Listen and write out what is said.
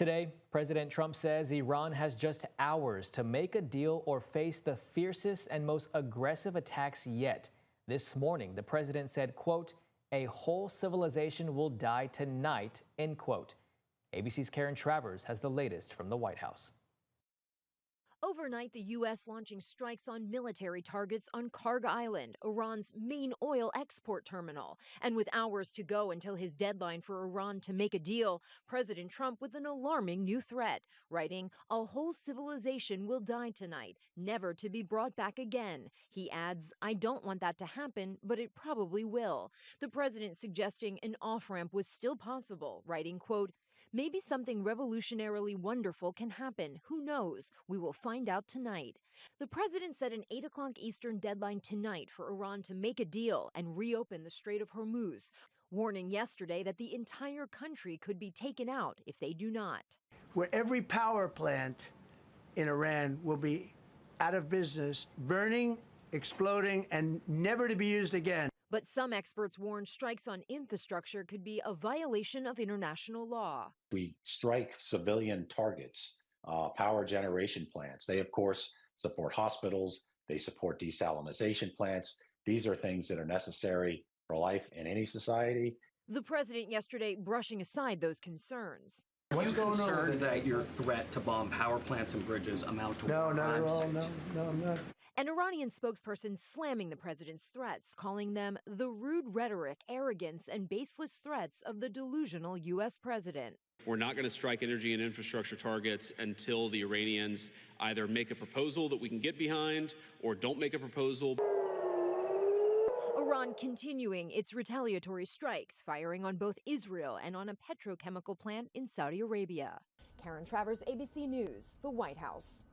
Today, President Trump says Iran has just hours to make a deal or face the fiercest and most aggressive attacks yet. This morning, the president said, quote, "A whole civilization will die tonight," end quote. ABC's Karen Travers has the latest from the White House. Overnight, the U.S. launching strikes on military targets on Karg Island, Iran's main oil export terminal. And with hours to go until his deadline for Iran to make a deal, President Trump with an alarming new threat, writing, "A whole civilization will die tonight, never to be brought back again." He adds, "I don't want that to happen, but it probably will." The president suggesting an off-ramp was still possible, writing, quote, "Maybe something revolutionarily wonderful can happen. Who knows? We will find out tonight." The president set an 8 o'clock Eastern deadline tonight for Iran to make a deal and reopen the Strait of Hormuz, warning yesterday that the entire country could be taken out if they do not. Where every power plant in Iran will be out of business, burning, exploding, and never to be used again. But some experts warn strikes on infrastructure could be a violation of international law. We strike civilian targets, power generation plants. They, of course, support hospitals. They support desalinization plants. These are things that are necessary for life in any society. The president yesterday brushing aside those concerns. Are you concerned that your threat to bomb power plants and bridges amount to No, war not at crimes? all. No, I'm not. An Iranian spokesperson slamming the president's threats, calling them the rude rhetoric, arrogance, and baseless threats of the delusional U.S. president. We're not going to strike energy and infrastructure targets until the Iranians either make a proposal that we can get behind or don't make a proposal. Iran continuing its retaliatory strikes, firing on both Israel and on a petrochemical plant in Saudi Arabia. Karen Travers, ABC News, the White House.